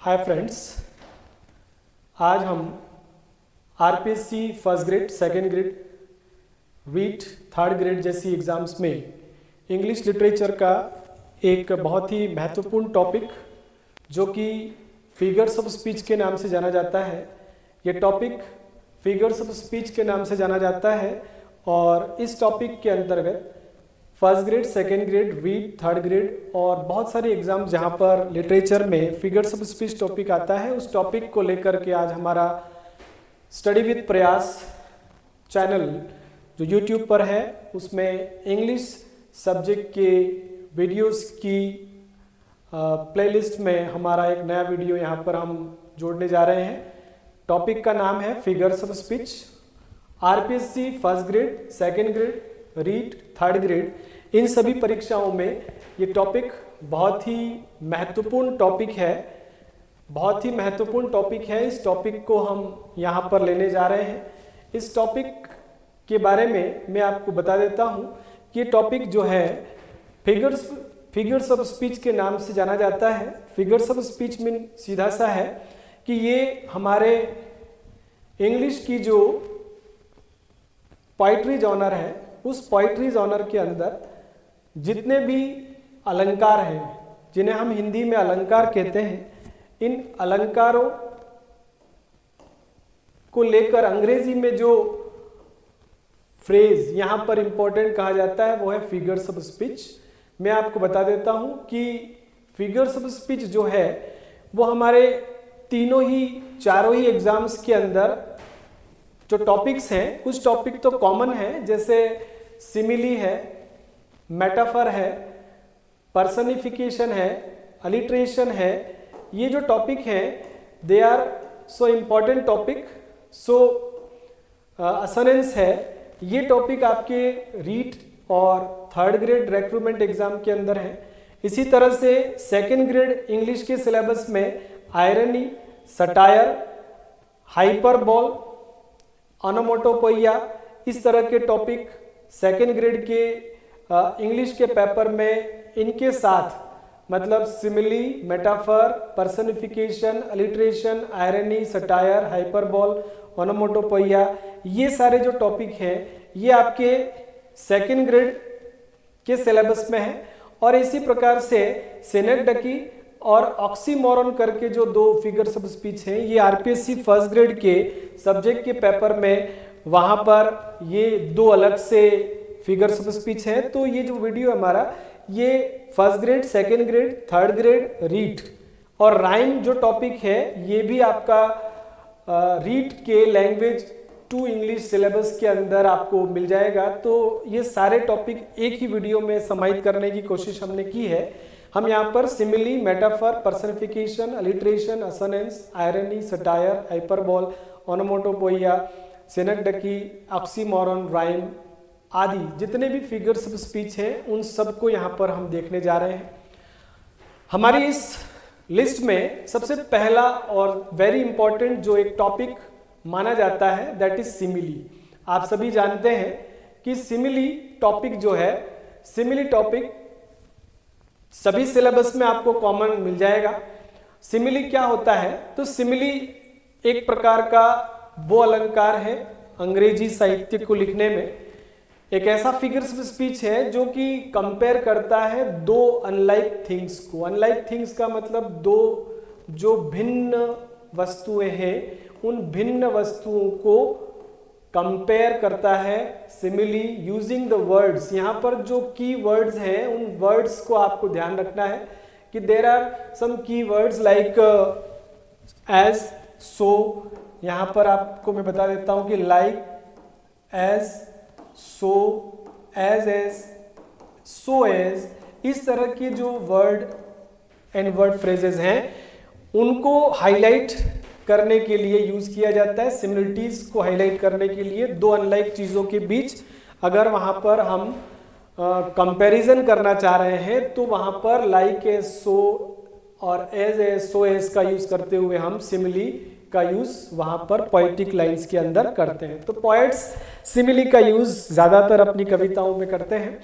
Hi friends, आज हम RPSC first grade, second grade, wheat, third grade जैसी exams में इंग्लिश लिटरेचर का एक बहुत ही महत्वपूर्ण टॉपिक जो कि फिगर्स ऑफ स्पीच के नाम से जाना जाता है। ये टॉपिक फिगर्स ऑफ स्पीच के नाम से जाना जाता है और इस टॉपिक के अंतर्गत first grade, second grade, wheat, third grade और बहुत सारे एग्जाम जहाँ पर लिटरेचर में फिगर्स ऑफ स्पीच टॉपिक आता है, उस टॉपिक को लेकर के आज हमारा स्टडी विद प्रयास चैनल जो यूट्यूब पर है उसमें इंग्लिश सब्जेक्ट के वीडियोस की प्लेलिस्ट में हमारा एक नया वीडियो यहाँ पर हम जोड़ने जा रहे हैं। टॉपिक का नाम है figures of speech. RPSC first grade, second grade, REET, third grade, इन सभी परीक्षाओं में ये टॉपिक बहुत ही महत्वपूर्ण टॉपिक है। बहुत ही महत्वपूर्ण टॉपिक है। इस टॉपिक को हम यहाँ पर लेने जा रहे हैं। इस टॉपिक के बारे में मैं आपको बता देता हूँ कि ये टॉपिक जो है फिगर्स ऑफ स्पीच के नाम से जाना जाता है। फिगर्स ऑफ स्पीच में सीधा सा है कि ये हमारे इंग्लिश की जो पोइट्री जॉनर है, उस पोइट्री जॉनर के अंदर जितने भी अलंकार हैं, जिन्हें हम हिंदी में अलंकार कहते हैं, इन अलंकारों को लेकर अंग्रेजी में जो फ्रेज यहाँ पर इंपॉर्टेंट कहा जाता है वो है फिगर्स ऑफ स्पीच। मैं आपको बता देता हूँ कि फिगर्स ऑफ स्पीच जो है वो हमारे चारों ही एग्जाम्स के अंदर जो टॉपिक्स हैं, कुछ टॉपिक तो कॉमन है, जैसे सिमिली है, मेटाफर है, पर्सनिफिकेशन है, अलिट्रेशन है। ये जो टॉपिक हैं they are so important topic. So assonance है, ये टॉपिक आपके रीट और थर्ड ग्रेड रिक्रूटमेंट एग्जाम के अंदर है। इसी तरह से सेकेंड ग्रेड इंग्लिश के सिलेबस में आयरनी, सटायर, हाइपरबोल, ओनोमोटोपोइया, इस तरह के टॉपिक सेकेंड ग्रेड के इंग्लिश के पेपर में इनके साथ मतलब simile, metaphor, personification, alliteration, irony, satire, hyperbole, onomatopoeia, ये सारे जो टॉपिक हैं ये आपके सेकेंड ग्रेड के सिलेबस में है। और इसी प्रकार से सेनेक्डकी और ऑक्सीमोरन करके जो दो फिगर्स ऑफ स्पीच हैं ये आरपीएससी फर्स्ट ग्रेड के सब्जेक्ट के पेपर में वहाँ पर ये दो अलग से फिगर्स ऑफ स्पीच हैं। तो ये जो वीडियो हमारा ये first grade, second grade, third grade, REET और राइम जो टॉपिक है ये भी आपका रीट के लैंग्वेज टू इंग्लिश सिलेबस के अंदर आपको मिल जाएगा। तो ये सारे टॉपिक एक ही वीडियो में समाहित करने की कोशिश हमने की है। हम यहाँ पर simile, metaphor, personification, alliteration, assonance, irony, satire, hyperbole, onomatopoeia, synecdoche, oxymoron, rhyme आदि जितने भी फिगर्स ऑफ स्पीच हैं उन सबको यहाँ पर हम देखने जा रहे हैं। हमारी इस लिस्ट में सबसे पहला और वेरी इंपॉर्टेंट जो एक टॉपिक माना जाता है दैट इज सिमिली। आप सभी जानते हैं कि सिमिली टॉपिक जो है, सिमिली टॉपिक सभी सिलेबस में आपको कॉमन मिल जाएगा। सिमिली क्या होता है? तो सिमिली एक प्रकार का वो अलंकार है अंग्रेजी साहित्य को लिखने में, एक ऐसा फिगर्स ऑफ स्पीच है जो कि कंपेयर करता है दो अनलाइक थिंग्स को। अनलाइक थिंग्स का मतलब दो जो भिन्न वस्तुएं हैं, उन भिन्न वस्तुओं को कंपेयर करता है सिमिली यूजिंग द वर्ड्स। यहाँ पर जो की वर्ड्स हैं उन वर्ड्स को आपको ध्यान रखना है कि देर आर सम की वर्ड्स लाइक एज, सो। यहाँ पर आपको मैं बता देता हूँ कि लाइक, एज, सो, एज, सो एज, इस तरह के जो वर्ड एंड वर्ड फ्रेजेस हैं उनको हाईलाइट करने के लिए यूज किया जाता है। सिमिलरिटीज को हाईलाइट करने के लिए दो अनलाइक चीजों के बीच अगर वहां पर हम कंपैरिजन करना चाह रहे हैं तो वहां पर लाइक, एज, सो और एज, सो एज का यूज करते हुए हम सिमिली का यूज वहां पर पोएटिक लाइंस के अंदर करते हैं। तो पोएट्स सिमिली का यूज ज्यादातर अपनी कविताओं में करते हैं।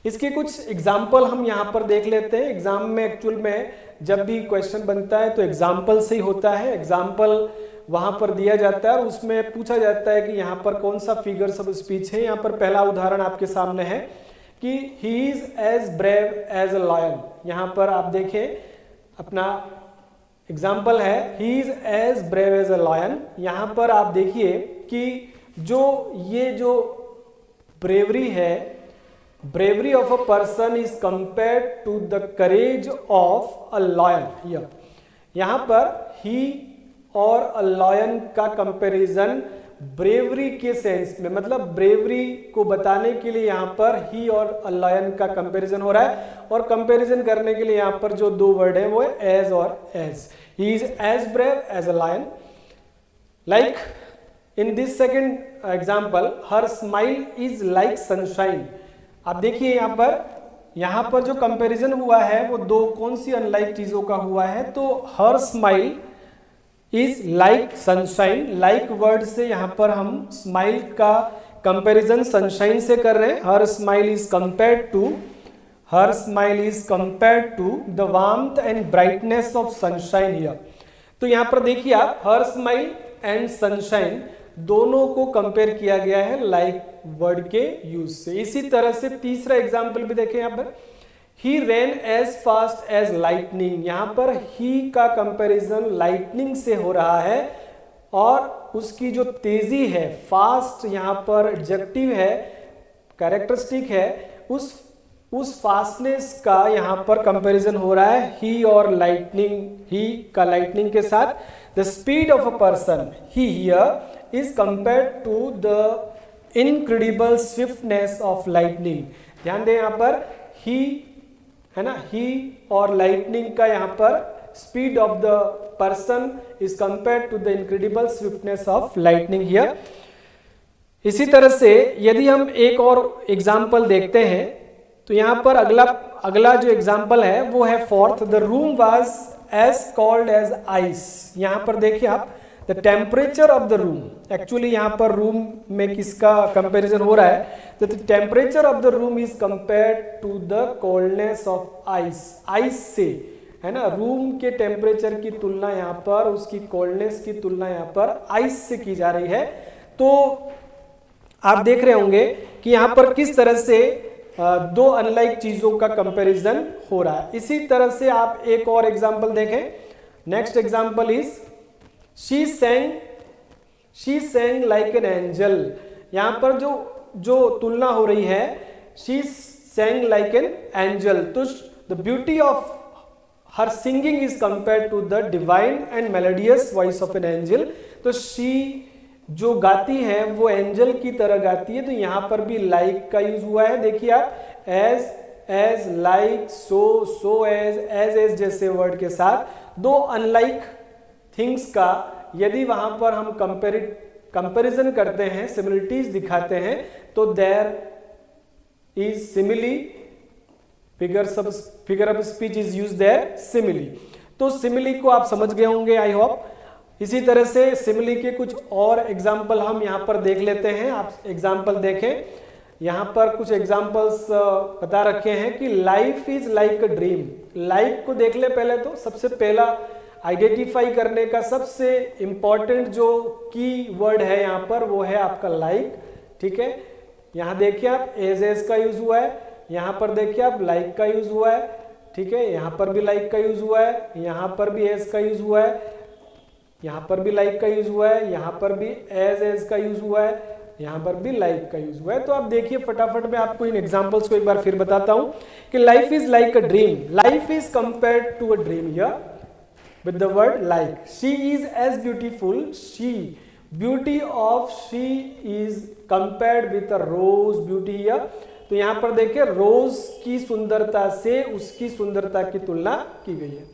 इसके कुछ एग्जाम्पल हम यहाँ पर देख लेते हैं। एग्जाम में एक्चुअल में जब भी क्वेश्चन बनता है तो एग्जाम्पल से ही होता है। एग्जाम्पल वहां पर दिया जाता है और उसमें पूछा जाता है कि यहाँ पर कौन सा फिगर्स ऑफ स्पीच है। यहाँ पर पहला उदाहरण आपके सामने है कि he is as brave as a lion. यहाँ पर आप देखें अपना एग्जाम्पल है he is as brave as a lion. यहाँ पर आप देखिए कि ये जो ब्रेवरी है, bravery of a person is compared to the courage of a lion here। यहाँ पर he और a lion का कंपैरिजन ब्रेवरी के सेंस में, मतलब ब्रेवरी को बताने के लिए यहाँ पर ही और a lion का कंपैरिजन हो रहा है। और कंपैरिजन करने के लिए यहाँ पर जो दो वर्ड है वो है as और as। he is as brave as a lion। like in this second example her smile is like sunshine। आप देखिए यहाँ पर जो कंपैरिजन हुआ है वो दो कौन सी अनलाइक चीजों का हुआ है। तो हर smile is like sunshine. Like word से यहाँ पर हम स्माइल का कंपैरिजन सनशाइन से कर रहे हैं। Her smile is compared to the warmth and brightness of sunshine here. तो यहाँ पर देखिए आप हर स्माइल एंड सनशाइन दोनों को कंपेयर किया गया है लाइक वर्ड के यूज से। इसी तरह से तीसरा एग्जाम्पल भी देखें यहाँ पर ही रैन एज फास्ट एज लाइटनिंग। यहाँ पर ही का कंपैरिजन लाइटनिंग से हो रहा है और उसकी जो तेजी है, फास्ट यहाँ पर एडजेक्टिव है, कैरेक्टरिस्टिक है, उस फास्टनेस का यहाँ पर कंपैरिजन हो रहा है ही और लाइटनिंग, ही का लाइटनिंग के साथ। The speed of a person he here is compared to the incredible swiftness of lightning. ध्यान दें यहाँ पर ही है ना, ही और लाइटनिंग का यहाँ पर speed of the person is compared to the incredible swiftness of lightning here. इसी तरह से यदि हम एक और एग्जाम्पल देखते हैं तो यहाँ पर अगला जो एग्जाम्पल है वो है fourth. The room was as cold as ice. यहाँ पर देखिए आप the temperature of the room, actually यहाँ पर रूम में किसका कंपैरिजन हो रहा है, the temperature of the room is compared to the coldness of ice. Ice से है ना, रूम के टेम्परेचर की तुलना यहाँ पर, उसकी कोल्डनेस की तुलना यहाँ पर आइस से की जा रही है। तो आप देख रहे होंगे कि यहाँ पर किस तरह से दो अनलाइक चीजों का कंपैरिजन हो रहा है। इसी तरह से आप एक और एग्जांपल देखें। Next example is she sang like an angel. यहाँ पर जो तुलना हो रही है she sang like an angel, तो the beauty of her singing is compared to the divine and melodious voice of an angel. तो शी जो गाती है वो एंजल की तरह गाती है। तो यहाँ पर भी लाइक का यूज हुआ है। देखिए आप एज लाइक सो एज जैसे वर्ड के साथ दो अनलाइक थिंग्स का यदि वहां पर हम कंपैरिजन करते हैं, सिमिलरिटीज दिखाते हैं, तो there is simile, figure of speech is use there simile. तो सिमिली को आप समझ गए होंगे आई होप। इसी तरह से सिमिली के कुछ और एग्जाम्पल हम यहाँ पर देख लेते हैं। आप एग्जाम्पल देखें, यहाँ पर कुछ एग्जाम्पल्स बता रखे हैं कि life is like a dream. Like को देख ले पहले, तो सबसे पहला आइडेंटिफाई करने का सबसे इंपॉर्टेंट जो की वर्ड है यहाँ पर वो है आपका लाइक। ठीक है, यहाँ देखिए आप एज का यूज हुआ है, यहाँ पर देखिए आप लाइक का यूज हुआ है। ठीक है, यहाँ पर भी लाइक का यूज हुआ है, यहाँ पर भी एज का यूज हुआ है, यहाँ पर भी लाइक का यूज हुआ है, यहाँ पर भी एज का यूज हुआ है, यहाँ पर भी लाइक का यूज हुआ है। तो आप देखिए फटाफट मैं आपको इन एग्जांपल्स को एक बार फिर बताता हूं कि life is like a dream. Life is compared to a dream here with the word like. She is as beautiful, she beauty of she is compared with a rose beauty here. तो यहाँ पर देखिए रोज की सुंदरता से उसकी सुंदरता की तुलना की गई है।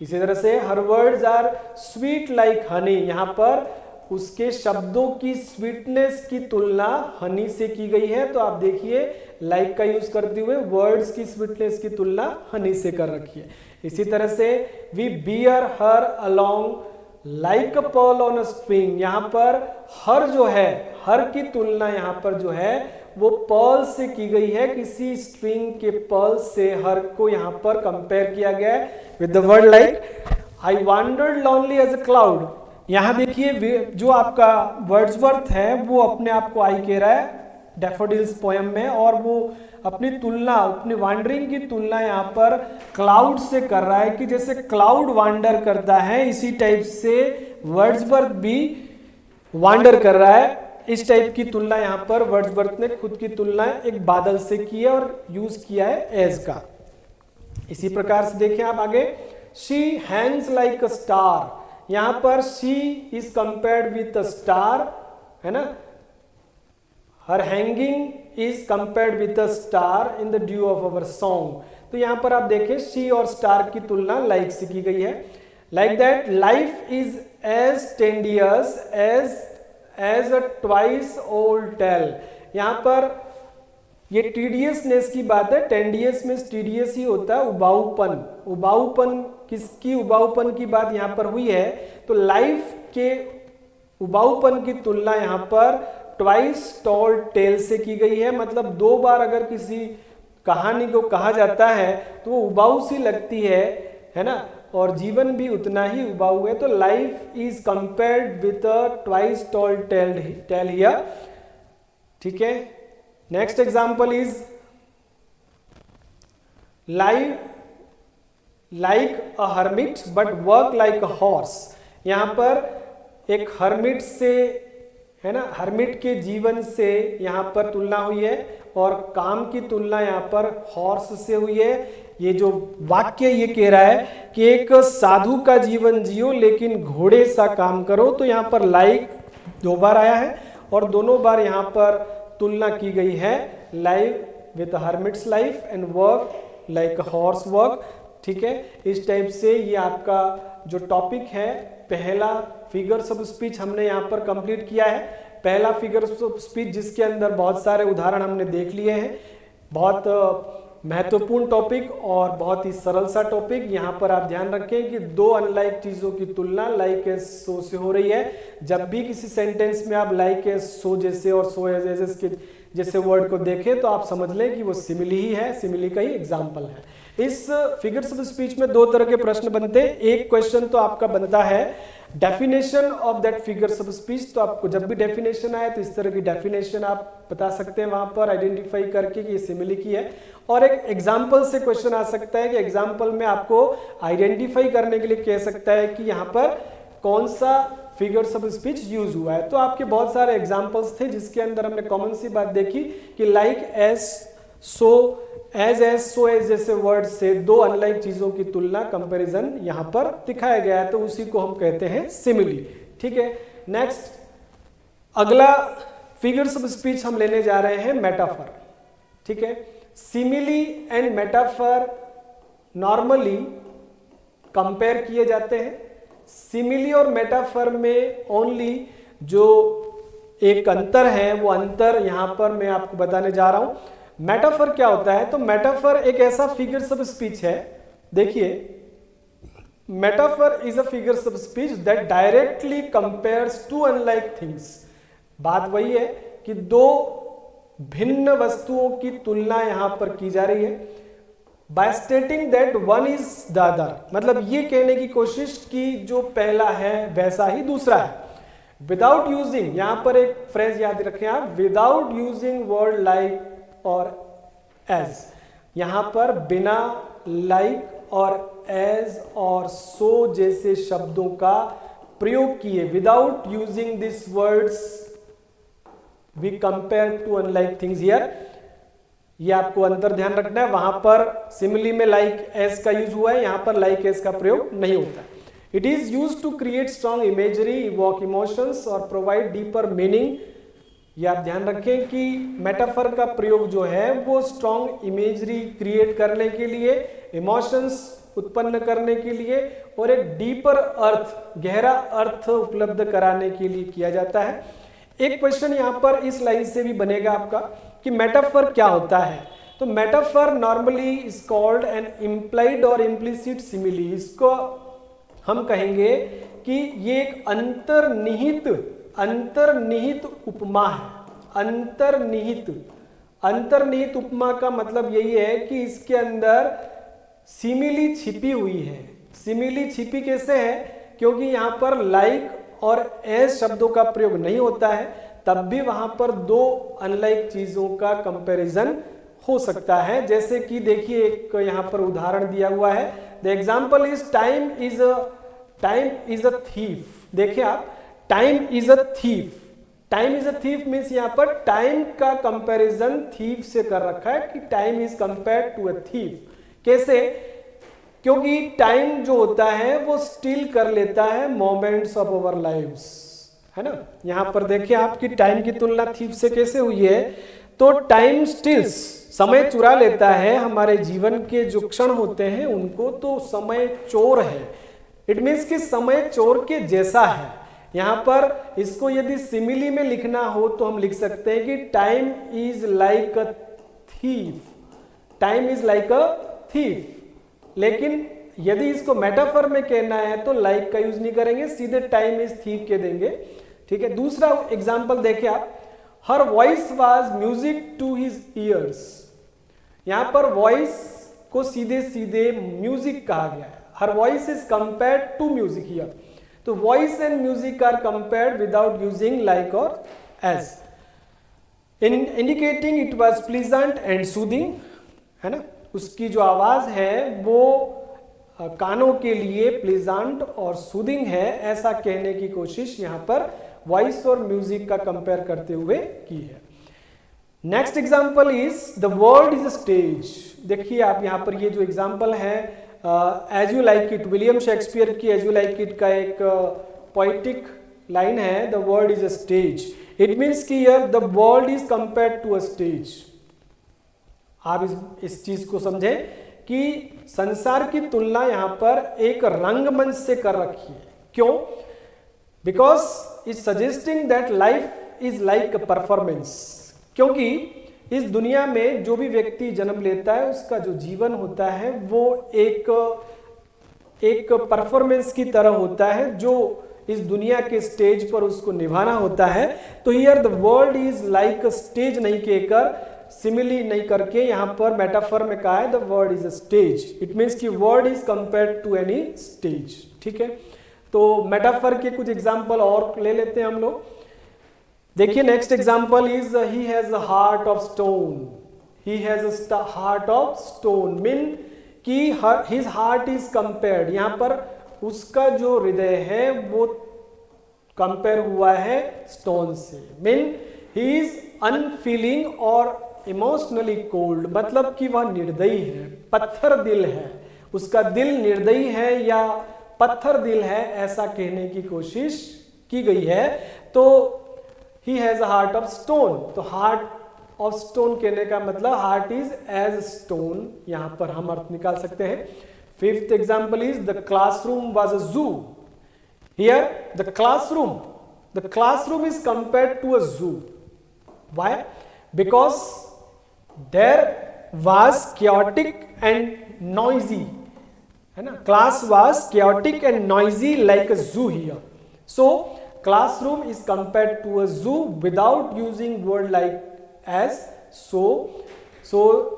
इसी तरह से her words are sweet like honey, यहाँ पर उसके शब्दों की स्वीटनेस की तुलना हनी से की गई है। तो आप देखिए लाइक का यूज करते हुए वर्ड्स की स्वीटनेस की तुलना हनी से कर रखी है। इसी तरह से we bear her along like a pearl on a string, यहाँ पर हर जो है, हर की तुलना यहाँ पर जो है वो पर्ल से की गई है, किसी स्ट्रिंग के पर्ल से हर को यहाँ पर कंपेयर किया गया है with the word like I wandered lonely as a cloud. यहाँ देखिए जो आपका वर्ड्सवर्थ है वो अपने आप को आई कह रहा है डैफोडिल्स पोयम में, और वो अपनी तुलना, अपनी वांडरिंग की तुलना यहाँ पर क्लाउड से कर रहा है कि जैसे क्लाउड वांडर करता है इसी टाइप से वर्ड्सवर्थ भी वांडर कर रहा है। इस टाइप की तुलना यहाँ पर वर्ड्सवर्थ ने खुद की तुलना एक बादल से की है और यूज किया है एज का। इसी प्रकार से देखें आप आगे, she hangs like a star, यहां पर she is compared with a star, है ना, her hanging is compared with a star in the dew of our song. तो यहां पर आप देखें शी और स्टार की तुलना लाइक से की गई है। Like that life is as tedious as a twice old tale, यहां पर ये टीडियसनेस की बात है, टेंडियस में टीडियस ही होता है उबाऊपन, उबाऊपन किसकी उबाऊपन की बात यहाँ पर हुई है, तो लाइफ के उबाऊपन की तुलना यहाँ पर ट्वाइस टॉल्ड टेल से की गई है। मतलब दो बार अगर किसी कहानी को कहा जाता है तो वो उबाऊ सी लगती है ना, और जीवन भी उतना ही उबाऊ है। तो life is compared with a twice told tale here, ठीक है। Next example is like a hermit but work like a horse, यहाँ पर एक हर्मिट से, है ना, हर्मिट के जीवन से यहाँ पर तुलना हुई है और काम की तुलना यहाँ पर हॉर्स से हुई है। ये जो वाक्य ये कह रहा है कि एक साधु का जीवन जियो लेकिन घोड़े सा काम करो, तो यहाँ पर लाइक दो बार आया है और दोनों बार यहाँ पर तुलना की गई है life with hermits life and work like horse work, ठीक है। इस टाइप से ये आपका जो टॉपिक है, पहला फिगर्स ऑफ स्पीच हमने यहाँ पर कंप्लीट किया है। पहला फिगर्स ऑफ स्पीच जिसके अंदर बहुत सारे उदाहरण हमने देख लिए हैं, बहुत महत्वपूर्ण टॉपिक और बहुत ही सरल सा टॉपिक। यहाँ पर आप ध्यान रखें कि दो अनलाइक चीजों की तुलना लाइक एज सो से हो रही है। जब भी किसी सेंटेंस में आप लाइक एज सो जैसे और सो एज के जैसे वर्ड को देखें तो आप समझ लें कि वो सिमिली ही है, सिमिली का ही एग्जाम्पल है। इस फिगर्स ऑफ स्पीच में दो तरह के प्रश्न बनते हैं। एक क्वेश्चन तो आपका बनता है definition of that figures of speech, तो आपको जब भी डेफिनेशन आए तो इस तरह की डेफिनेशन आप बता सकते हैं वहां पर आइडेंटिफाई करके कि ये सिमिली की है। और एक एग्जाम्पल से क्वेश्चन आ सकता है कि एग्जाम्पल में आपको आइडेंटिफाई करने के लिए कह सकता है कि यहाँ पर कौन सा फिगर्स ऑफ स्पीच यूज हुआ है। तो आपके बहुत सारे एग्जाम्पल्स थे जिसके अंदर हमने कॉमन सी बात देखी कि लाइक एज सो एज जैसे वर्ड से दो अनलाइक चीजों की तुलना, कंपैरिजन यहाँ पर दिखाया गया है, तो उसी को हम कहते हैं सिमिली, ठीक है। नेक्स्ट अगला फिगर्स ऑफ स्पीच हम लेने जा रहे हैं मेटाफर, ठीक है। Simile and metaphor normally compare किए जाते हैं। सिमिली और मेटाफर में ओनली जो एक अंतर है वो अंतर यहां पर मैं आपको बताने जा रहा हूं। मेटाफर क्या होता है, तो मेटाफर एक ऐसा फिगर्स ऑफ स्पीच है, देखिए metaphor is a figures of speech that directly compares to unlike things. बात वही है कि दो भिन्न वस्तुओं की तुलना यहां पर की जा रही है by stating that one is the other, मतलब ये कहने की कोशिश कि जो पहला है वैसा ही दूसरा है। विदाउट यूजिंग, यहां पर एक फ्रेज याद रखें आप, विदाउट यूजिंग वर्ड लाइक और एज, यहां पर बिना लाइक और एज और सो जैसे शब्दों का प्रयोग किए, without using this words we compare to unlike things here. ये आपको अंतर ध्यान रखना है, वहां पर सिमिली में लाइक एज का यूज हुआ है, यहां पर लाइक एज का प्रयोग नहीं होता। It is use to create strong imagery, evoke emotions और प्रोवाइड डीपर मीनिंग। ये आप ध्यान रखें कि मेटाफर का प्रयोग जो है वो स्ट्रॉन्ग इमेजरी क्रिएट करने के लिए, इमोशंस उत्पन्न करने के लिए और एक डीपर अर्थ, गहरा अर्थ उपलब्ध कराने के लिए किया जाता है। एक क्वेश्चन यहां पर इस लाइन से भी बनेगा आपका कि मेटाफर क्या होता है। तो metaphor normally is called an implied और इम्प्लिसिट सिमिली। इसको हम कहेंगे कि ये एक अंतर्निहित उपमा है, अंतर्निहित अंतर्निहित उपमा का मतलब यही है कि इसके अंदर सिमिली छिपी हुई है। सिमिली छिपी कैसे है? क्योंकि यहाँ पर लाइक और एज शब्दों का प्रयोग नहीं होता है, तब भी वहां पर दो अनलाइक चीजों का कंपैरिजन हो सकता है। जैसे कि देखिए एक यहाँ पर उदाहरण दिया हुआ है, the example is time is a thief. देखिए आप, time is a thief. Time is a thief means यहाँ पर टाइम का कंपैरिजन थीफ से कर रखा है कि time is compared to a thief. कैसे? क्योंकि टाइम जो होता है वो स्टील कर लेता है मोमेंट्स ऑफ आवर लाइव्स, है ना। यहां पर देखिए आपकी टाइम की तुलना थीफ से कैसे हुई है? तो टाइम स्टील्स, समय चुरा लेता है हमारे जीवन के जो क्षण होते हैं उनको, तो समय चोर है। इट मीन्स कि समय चोर के जैसा है। यहां पर इसको यदि सिमिली में लिखना हो तो हम लिख सकते हैं कि time is like a thief. Time is like a thief. लेकिन यदि इसको मेटाफर में कहना है तो लाइक का यूज नहीं करेंगे, सीधे टाइम इज थीफ के देंगे। ठीक है। दूसरा एग्जाम्पल देखिए आप, her voice was music to his ears. यहां पर वॉइस को सीधे सीधे म्यूजिक कहा गया है। Her voice is compared to music here. तो voice and music are compared without using like और as, indicating it was pleasant and soothing, है ना। उसकी जो आवाज है वो कानों के लिए प्लीजेंट और सूदिंग है, ऐसा कहने की कोशिश यहां पर वॉइस और म्यूजिक का कंपेयर करते हुए की है। Next example is the world is a stage. देखिए आप यहां पर ये जो एग्जाम्पल है as you like it, William Shakespeare की एज यू लाइक इट का एक पोइटिक लाइन है, the world is a stage. It means कि here the world is compared to a stage. आप इस चीज को समझें कि संसार की तुलना यहां पर एक रंगमंच से कर रखी है। क्यों? Because it suggesting that life is like a performance. क्योंकि इस दुनिया में जो भी व्यक्ति जन्म लेता है उसका जो जीवन होता है वो एक परफॉर्मेंस की तरह होता है जो इस दुनिया के स्टेज पर उसको निभाना होता है। तो here the world is like a stage नहीं कहकर, सिमिली नहीं करके यहां पर मेटाफर में कहा है the world is a stage. It means कि world is compared to any stage. ठीक है। तो मेटाफर के कुछ एग्जाम्पल और ले लेते हैं हम लोग। देखिए next example is he has a heart of stone. He has a heart of stone mean कि हिज हार्ट इज कंपेयर्ड, यहां पर उसका जो हृदय है वो कंपेयर हुआ है स्टोन से। मीन ही इज अनफीलिंग और इमोशनली कोल्ड, मतलब कि वह निर्दयी है, पत्थर दिल है, उसका दिल निर्दयी है या पत्थर दिल है, ऐसा कहने की कोशिश की गई है। तो he has a heart of stone, तो हार्ट ऑफ स्टोन कहने का मतलब हार्ट इज एज स्टोन, यहां पर हम अर्थ निकाल सकते हैं। Fifth example is the classroom was a zoo. Here the classroom is compared to a zoo. Why? Because there was chaotic and noisy, है ना। Class was chaotic and noisy like a zoo here. So classroom is compared to a zoo without using word like as. So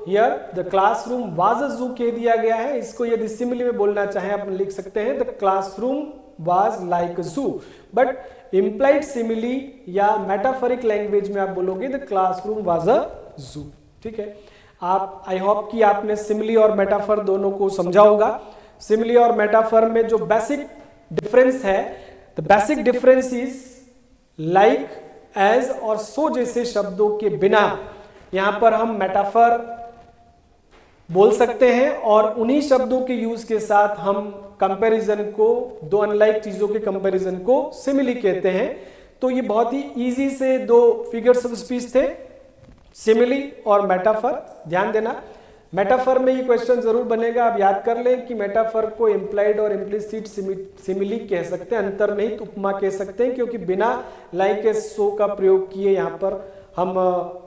here the classroom was a zoo कह दिया गया है। इसको यदि simile में बोलना चाहें आप लिख सकते हैं the classroom was like a zoo, but implied simile या मेटाफोरिक लैंग्वेज में आप बोलोगे the classroom was a zoo। ठीक है। आप आई होप कि आपने सिमिली और मेटाफर दोनों को समझा होगा। सिमिली और मेटाफर में जो बेसिक डिफरेंस है, the basic difference is like, as और सो जैसे शब्दों के बिना यहां पर हम मेटाफर बोल सकते हैं और उन्हीं शब्दों के यूज के साथ हम कंपैरिजन को, दो अनलाइक चीजों के कंपैरिजन को सिमिली कहते हैं। तो ये बहुत ही इजी से दो फिगर्स ऑफ स्पीच थे, सिमिली और मेटाफर। ध्यान देना, मेटाफर में ये क्वेश्चन जरूर बनेगा, आप याद कर लें कि मेटाफर को इम्प्लाइड और इम्प्लिसिट सिमिली कह सकते हैं, अंतर्निहित उपमा कह सकते हैं, क्योंकि बिना लाइक एज सो का प्रयोग किए यहाँ पर हम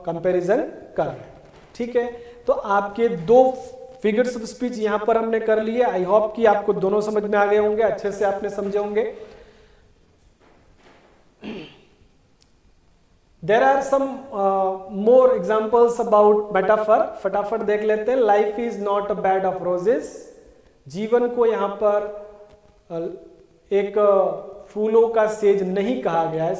कंपैरिजन कर रहे हैं। ठीक है। तो आपके दो फिगर्स ऑफ स्पीच यहाँ पर हमने कर लिए। आई होप कि आपको दोनों समझ में आ गए होंगे, अच्छे से आपने समझे होंगे। There are some more examples about metaphor, फटाफट देख लेते हैं। Life is not a bed of roses, जीवन को यहाँ पर एक फूलों का सेज नहीं कहा गया है,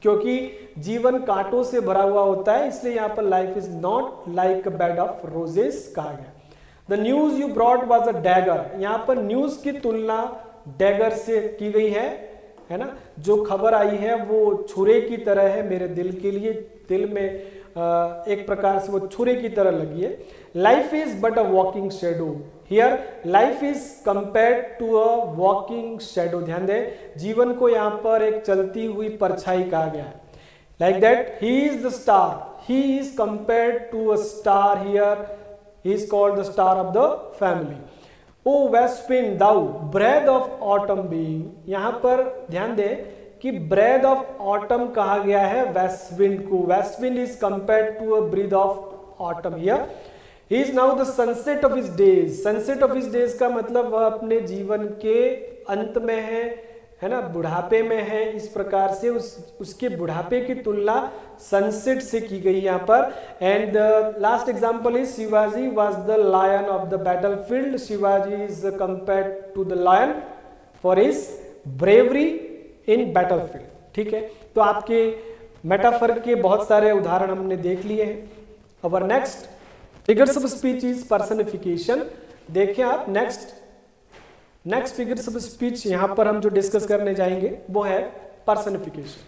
क्योंकि जीवन कांटों से भरा हुआ होता है, इसलिए यहाँ पर life is not like a bed of roses कहा गया। The news you brought was a dagger, यहाँ पर न्यूज की तुलना डैगर से की गई है ना। जो खबर आई है वो छुरे की तरह है मेरे दिल के लिए, दिल में एक प्रकार से वो छुरे की तरह लगी है। Life is but a walking shadow, here life is compared to a walking shadow. ध्यान दें, जीवन को यहाँ पर एक चलती हुई परछाई कहा गया है। Like that he is the star, he is compared to a star, here he is called the star of the family. O west wind thou breath of autumn being, यहाँ पर ध्यान दें कि ब्रेथ ऑफ ऑटम कहा गया है west wind को। West wind is compared to a breath of autumn. Here he is now the sunset of his days, sunset of his days का मतलब वह अपने जीवन के अंत में है ना, बुढ़ापे में है। इस प्रकार से उसके बुढ़ापे की तुलना सनसेट से की गई यहाँ पर। And the last example is Shivaji was the lion of the battlefield, Shivaji is compared to the lion for his bravery in battlefield. ठीक है, तो आपके मेटाफर के बहुत सारे उदाहरण हमने देख लिए हैं। Our next figures of speech is personification. देखिए आप नेक्स्ट फिगर्स ऑफ स्पीच यहां पर हम जो डिस्कस करने जाएंगे वो है पर्सनिफिकेशन।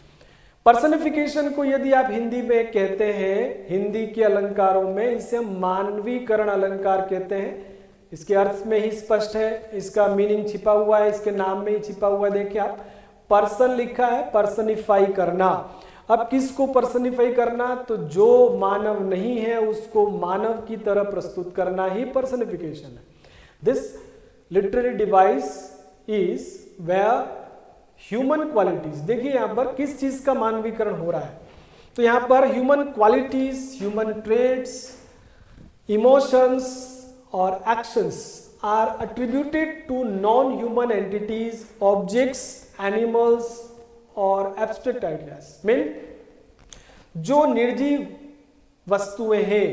पर्सनिफिकेशन को यदि आप हिंदी में कहते हैं, हिंदी के अलंकारों में इसे हम मानवीकरण अलंकार कहते हैं। इसके अर्थ में ही स्पष्ट है, इसका मीनिंग छिपा हुआ है, इसके नाम में ही छिपा हुआ है। देखिए आप, पर्सन लिखा है, पर्सनिफाई करना। अब किसको पर्सनिफाई करना, तो जो मानव नहीं है उसको मानव की तरह प्रस्तुत करना ही पर्सनिफिकेशन है। This literary device is where human qualities, देखिए यहां पर किस चीज का मानवीकरण हो रहा है, तो यहां पर human qualities, human traits, emotions और actions are attributed to non human entities, objects, animals और एब्स्ट्रैक्ट आइडियाज। मीन जो निर्जीव वस्तुएं हैं,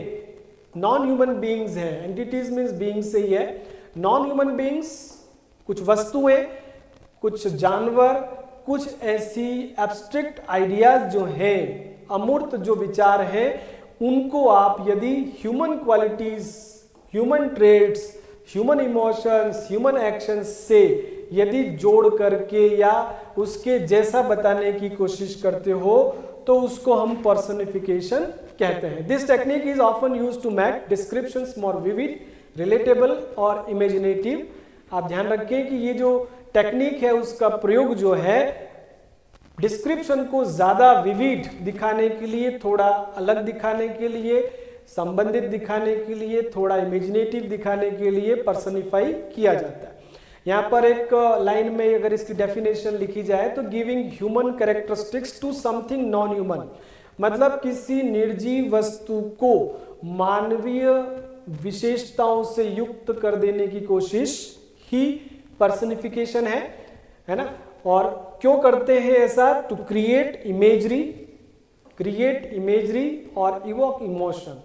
नॉन ह्यूमन बीइंग्स हैं, एंटिटीज मीन्स बीइंग्स से ही है, नॉन ह्यूमन बीइंग्स कुछ वस्तुएं, कुछ जानवर, कुछ ऐसी एब्स्ट्रैक्ट आइडियाज जो हैं, अमूर्त जो विचार हैं, उनको आप यदि human qualities, human traits, human emotions, human actions से यदि जोड़ करके या उसके जैसा बताने की कोशिश करते हो तो उसको हम पर्सनिफिकेशन कहते हैं। This technique is often used to make descriptions more vivid, relatable और इमेजिनेटिव। आप ध्यान रखें कि ये जो टेक्निक है उसका प्रयोग जो है डिस्क्रिप्शन को ज्यादा विविड दिखाने के लिए, थोड़ा अलग दिखाने के लिए, संबंधित दिखाने के लिए, थोड़ा इमेजिनेटिव दिखाने के लिए पर्सनिफाई किया जाता है। यहाँ पर एक लाइन में अगर इसकी डेफिनेशन लिखी जाए तो giving human characteristics to something non human, मतलब किसी निर्जीव वस्तु को मानवीय विशेषताओं से युक्त कर देने की कोशिश ही पर्सनिफिकेशन है ना। और क्यों करते हैं ऐसा, टू क्रिएट इमेजरी और इवोक इमोशन,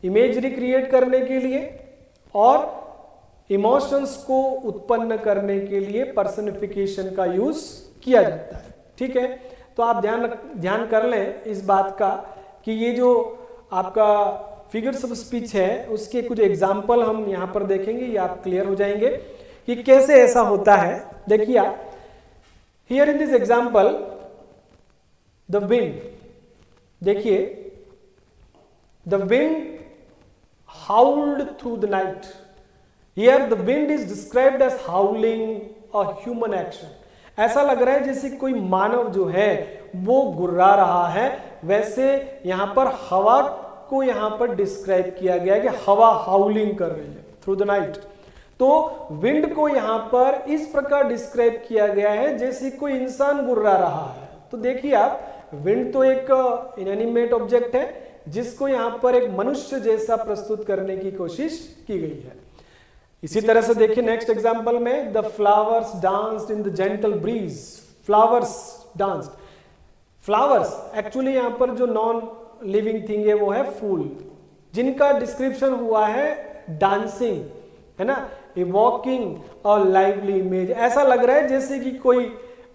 इमेजरी क्रिएट करने के लिए और इमोशंस को उत्पन्न करने के लिए पर्सनिफिकेशन का यूज किया जाता है। ठीक है, तो आप ध्यान कर लें इस बात का कि ये जो आपका फिगर्स ऑफ स्पीच है उसके कुछ एग्जाम्पल हम यहां पर देखेंगे, ये आप क्लियर हो जाएंगे कि कैसे ऐसा होता है। देखिए आप, here in this example the wind, देखिए the wind howled through the night. Here the wind is described as howling a human action. ऐसा लग रहा है जैसे कोई मानव जो है वो गुर्रा रहा है, वैसे यहाँ पर हवा को यहाँ पर डिस्क्राइब किया गया है कि हवा हाउलिंग कर रही है थ्रू द नाइट। तो विंड को यहाँ पर इस प्रकार डिस्क्राइब किया गया है जैसे कोई इंसान गुर्रा रहा है। तो देखिए आप, विंड तो एक इनएनिमेट ऑब्जेक्ट है जिसको यहाँ पर एक मनुष्य जैसा प्रस्तुत करने की कोशिश की गई है। इसी तरह से देखिए नेक्स्ट एग्जांपल में, the flowers danced in the gentle breeze, flowers danced, flowers, actually यहाँ पर जो नॉन लिविंग थिंग है वो है फूल, जिनका डिस्क्रिप्शन हुआ है डांसिंग, है ना, ए वॉकिंग और लाइवली इमेज। ऐसा लग रहा है जैसे कि कोई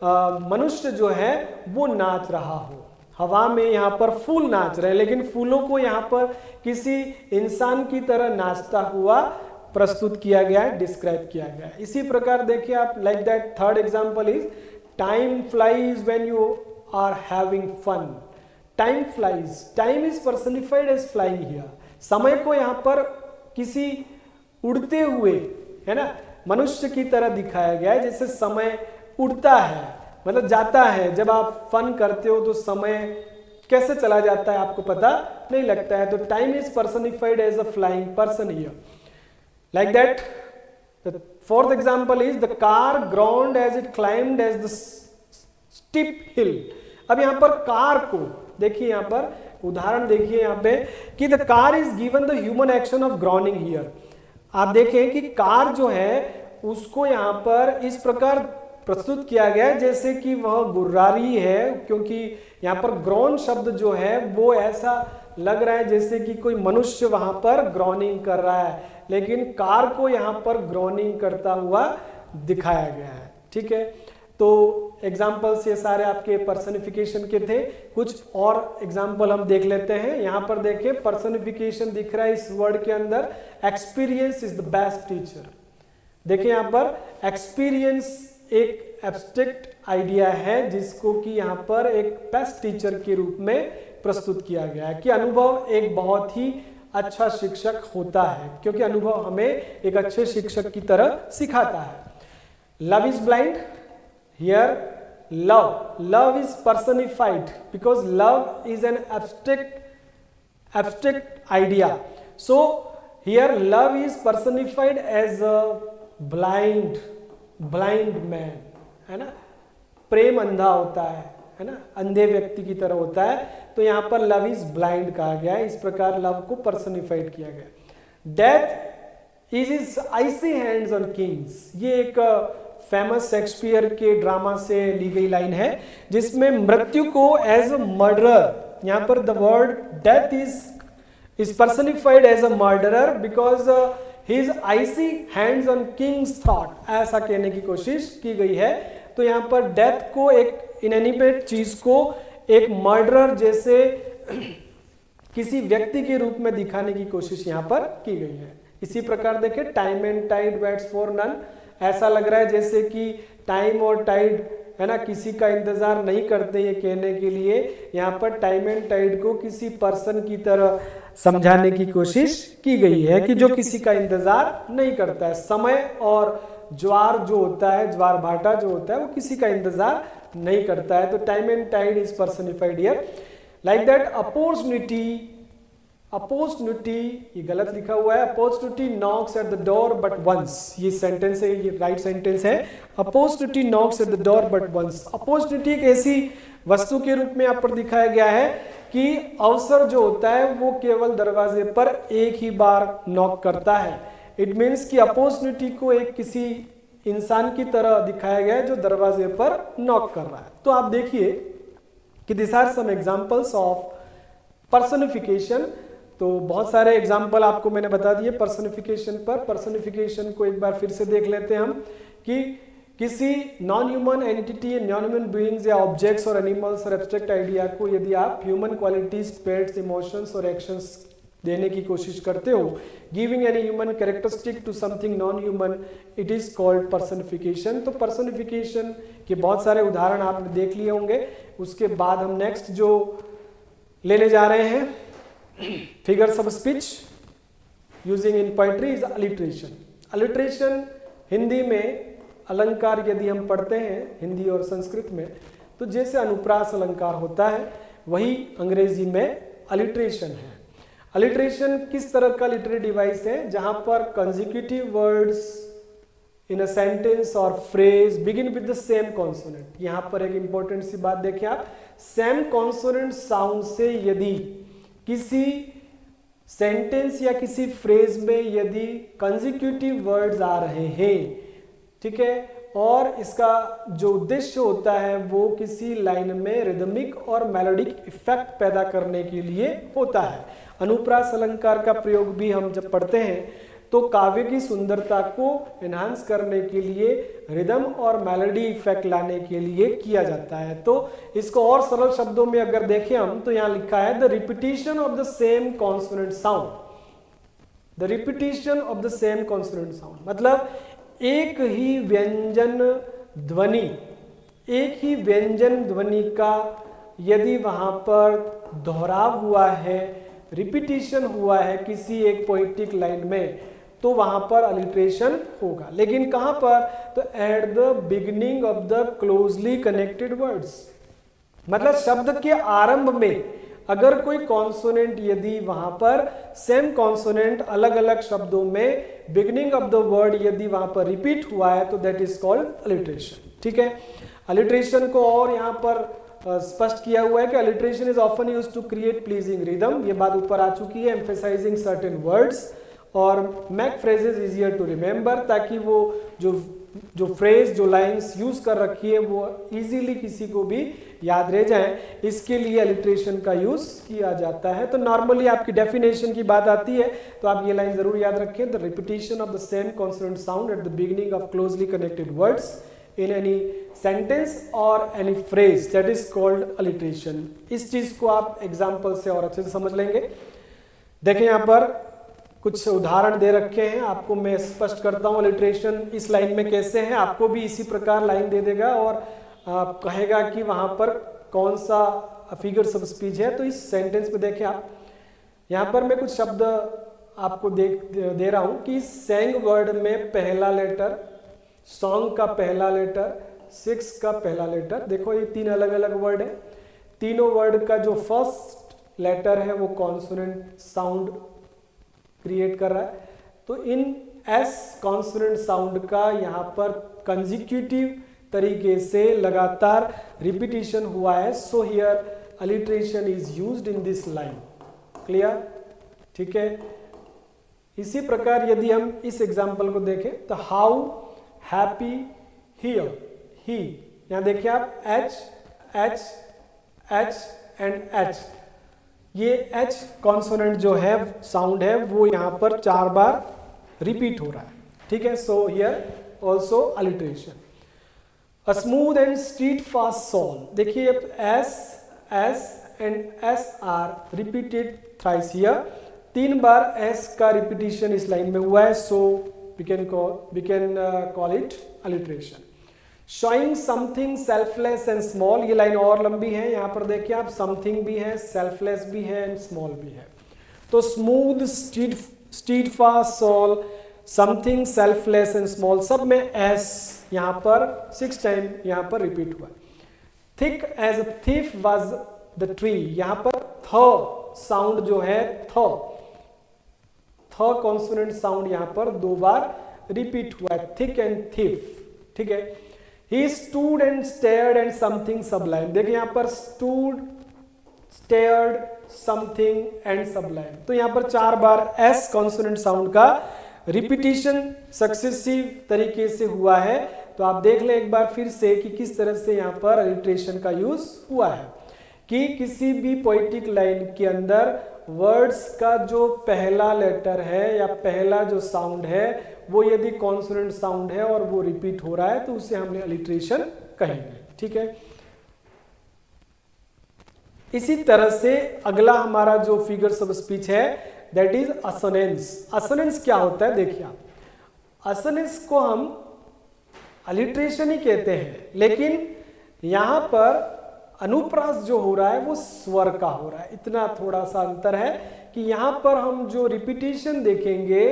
मनुष्य जो है वो नाच रहा हो, हवा में यहाँ पर फूल नाच रहे हैं, लेकिन फूलों को यहाँ पर किसी इंसान की तरह नाचता हुआ प्रस्तुत किया गया है, डिस्क्राइब किया गया है। इसी प्रकार देखिए आप, like that third example is time flies when you are having fun. Time flies, time is personified as flying here. समय को यहाँ पर किसी उड़ते हुए, है ना, मनुष्य की तरह दिखाया गया है, जैसे समय उड़ता है, मतलब जाता है। जब आप फन करते हो तो समय कैसे चला जाता है आपको पता नहीं लगता है। तो time is personified as a flying person here, like that. The fourth example is the car groaned as it climbed as the steep hill. अब यहाँ पर कार को देखिए, यहाँ पर उदाहरण देखिए यहाँ पे कि the car is given the human action of grounding here. आप देखें कि कार जो है उसको यहाँ पर इस प्रकार प्रस्तुत किया गया है जैसे कि वह गुर्रा रही है, क्योंकि यहाँ पर ग्रॉन शब्द जो है वो ऐसा लग रहा है जैसे कि कोई मनुष्य वहां पर ग्रॉनिंग कर रहा है, लेकिन कार को यहाँ पर ग्रॉनिंग करता हुआ दिखाया गया है। ठीक है, तो एग्जाम्पल्स ये सारे आपके पर्सनिफिकेशन के थे। कुछ और एग्जाम्पल हम देख लेते हैं। यहाँ पर देखिए पर्सनिफिकेशन दिख रहा है इस वर्ड के अंदर, experience is the best teacher. देखिए यहाँ पर एक्सपीरियंस एक एब्स्ट्रैक्ट आइडिया है जिसको कि यहाँ पर एक बेस्ट टीचर के रूप में प्रस्तुत किया गया है कि अनुभव एक बहुत ही अच्छा शिक्षक होता है, क्योंकि अनुभव हमें एक अच्छे शिक्षक की तरह सिखाता है। Love is blind, here love is personified because love is an abstract idea. So here love is personified as a blind man, है ना। प्रेम अंधा होता है ना, अंधे व्यक्ति की तरह होता है, तो यहाँ पर लव इज ब्लाइंड कहा गया है। इस प्रकार लव को पर्सनिफाइड किया गया। Death is is icy hands on kings, ये एक फेमस शेक्सपियर के ड्रामा से ली गई लाइन है जिसमें मृत्यु को एज अ मर्डरर, यहाँ पर the word death is personified as a murderer because his icy hands on kings thought, ऐसा कहने की कोशिश की गई है। तो यहाँ पर डेथ को एक इनएनिमेट चीज को एक मर्डरर जैसे किसी व्यक्ति के रूप में दिखाने की कोशिश यहाँ पर की गई है। इसी प्रकार देखें time and tide waits for none, ऐसा लग रहा है जैसे कि टाइम और टाइड, है ना, किसी का इंतजार नहीं करते ये कहने के लिए यहाँ पर टाइम एंड टाइड को किसी पर्सन की तरह समझाने की कोशिश की गई है कि जो किसी का इंतजार नहीं करता है। समय और ज्वार जो होता है, ज्वार भाटा जो होता है, वो किसी का इंतजार नहीं करता है। तो time and tide is personified here, like that opportunity, ये गलत लिखा हुआ है, opportunity knocks at the door but once, ये सेंटेंस है, ये राइट सेंटेंस है। Opportunity knocks at the door but once, opportunity एक ऐसी वस्तु के रूप में यहाँ पर दिखाया गया है कि अवसर जो होता है वो केवल दरवाजे पर एक ही बार नॉक करता है। इट मीन्स कि अपॉर्चुनिटी को एक किसी इंसान की तरह दिखाया गया है जो दरवाजे पर नॉक कर रहा है। तो आप देखिए कि this are some examples of personification. तो बहुत सारे एग्जाम्पल आपको मैंने बता दिए पर्सनिफिकेशन पर। पर्सनिफिकेशन को एक बार फिर से देख लेते हैं हम कि किसी non human entity, non human beings या ऑब्जेक्ट्स और एनिमल्स और एब्स्ट्रैक्ट आइडिया को यदि आप ह्यूमन क्वालिटीज, ट्रेट्स, इमोशंस और एक्शंस देने की कोशिश करते हो, giving any human characteristic to something non human, it is called personification. तो पर्सनिफिकेशन के बहुत सारे उदाहरण आपने देख लिए होंगे। उसके बाद हम नेक्स्ट जो लेने जा रहे हैं figures of speech using in poetry is alliteration. Alliteration Hindi में अलंकार यदि हम पढ़ते हैं हिंदी और संस्कृत में, तो जैसे अनुप्रास अलंकार होता है वही अंग्रेजी में अलिट्रेशन है। अलिट्रेशन किस तरह का लिटरेरी डिवाइस है जहां पर consecutive words in a sentence और phrase begin with the same consonant. यहां पर एक इंपॉर्टेंट सी बात देखिए आप, सेम कॉन्सोनेंट साउंड से यदि किसी सेंटेंस या किसी फ्रेज में यदि कंसेक्यूटिव वर्ड्स आ रहे हैं, ठीक है, और इसका जो उद्देश्य होता है वो किसी लाइन में रिदमिक और मेलोडिक इफेक्ट पैदा करने के लिए होता है। अनुप्रास अलंकार का प्रयोग भी हम जब पढ़ते हैं तो काव्य की सुंदरता को एनहांस करने के लिए रिदम और मेलोडी इफेक्ट लाने के लिए किया जाता है। तो इसको और सरल शब्दों में अगर देखें हम तो यहाँ लिखा है the repetition of the same consonant sound, the repetition of the same consonant sound मतलब एक ही व्यंजन ध्वनि का यदि वहां पर दोहराव हुआ है, रिपीटिशन हुआ है किसी एक पोएटिक लाइन में, तो वहां पर अलिट्रेशन होगा। लेकिन कहां पर? तो at the beginning of the closely connected words, मतलब शब्द के आरंभ में अगर कोई कॉन्सोनेंट यदि वहां पर सेम कॉन्सोनेंट अलग अलग शब्दों में बिगिनिंग ऑफ द वर्ड यदि वहां पर रिपीट हुआ है तो दैट इज कॉल्ड अलिट्रेशन। ठीक है, अलिट्रेशन को और यहां पर स्पष्ट किया हुआ है कि alliteration is often used to create pleasing rhythm, ये बात ऊपर आ चुकी है, एम्फेसाइजिंग सर्टेन वर्ड्स और make phrases easier to remember, ताकि वो जो फ्रेज जो लाइंस यूज कर रखी है वो इजीली किसी को भी याद रह जाए, इसके लिए अलिट्रेशन का यूज किया जाता है। तो नॉर्मली आपकी डेफिनेशन की बात आती है तो आप ये लाइन जरूर याद रखें, the repetition of the same consonant sound at the beginning of closely connected words in any sentence or any phrase that is called alliteration। इस चीज को आप एग्जाम्पल से और अच्छे से समझ लेंगे। देखें यहाँ पर कुछ उदाहरण दे रखे हैं, आपको मैं स्पष्ट करता हूँ alliteration इस लाइन में कैसे है। आपको भी इसी प्रकार लाइन दे देगा और कहेगा कि वहां पर कौन सा फिगर्स ऑफ स्पीच है। तो इस सेंटेंस में देखें आप, यहाँ पर मैं कुछ शब्द आपको दे रहा हूँ कि सेंग वर्ड में पहला लेटर, सॉन्ग का पहला लेटर, सिक्स का पहला लेटर, देखो ये तीन अलग अलग वर्ड है। तीनों वर्ड का जो फर्स्ट लेटर है वो कॉन्सोनेंट साउंड क्रिएट कर रहा है। तो इन एस कॉन्सोनेंट साउंड का यहाँ पर कंजिक्यूटिव तरीके से लगातार रिपीटिशन हुआ है। So here alliteration is used in this line. Clear? ठीक है। इसी प्रकार यदि हम इस एग्जाम्पल को देखें तो हाउ हैप्पी हियर, ही, यहां देखिए आप H H H and H, ये एच कॉन्सोनेंट जो है साउंड है वो यहां पर 4 बार रिपीट हो रहा है। ठीक है, so here also alliteration. A smooth and street fast soul, देखिए S S and S are repeated thrice here, 3 बार एस का रिपीटिशन इस लाइन में हुआ है। So we can call it alliteration। showing something selfless and small, ये line और लंबी है, यहाँ पर देखिए आप something भी है, selfless भी है and small भी है। तो smooth, street fast, soul, something selfless and small, सब में s यहाँ पर 6 टाइम यहाँ पर रिपीट हुआ। thick as a thief was the tree, यहाँ पर th साउंड जो है थ कॉन्सोनेंट साउंड यहाँ पर 2 बार रिपीट हुआ है, थिक एंड थिफ। ठीक है। He stood and stared and something Sublime, देखिए यहाँ पर stood, stared, something and Sublime, तो यहाँ पर 4 बार एस कॉन्सोनेंट साउंड का रिपीटिशन सक्सेसिव तरीके से हुआ है। तो आप देख लें एक बार फिर से कि किस तरह से यहाँ पर अलिट्रेशन का यूज हुआ है कि किसी भी पोएटिक लाइन के अंदर वर्ड्स का जो पहला लेटर है या पहला जो साउंड है वो यदि कॉन्सोनेंट साउंड है और वो रिपीट हो रहा है तो उसे हमने अलिट्रेशन कहेंगे। ठीक है। इसी तरह से अगला हमारा जो फिगर्स ऑफ स्पीच है दैट इज असोनेंस। असोनेंस क्या होता है? देखिए आप, असोनेंस को हम अलिट्रेशन ही कहते हैं, लेकिन यहां पर अनुप्रास जो हो रहा है वो स्वर का हो रहा है। इतना थोड़ा सा अंतर है कि यहां पर हम जो रिपीटिशन देखेंगे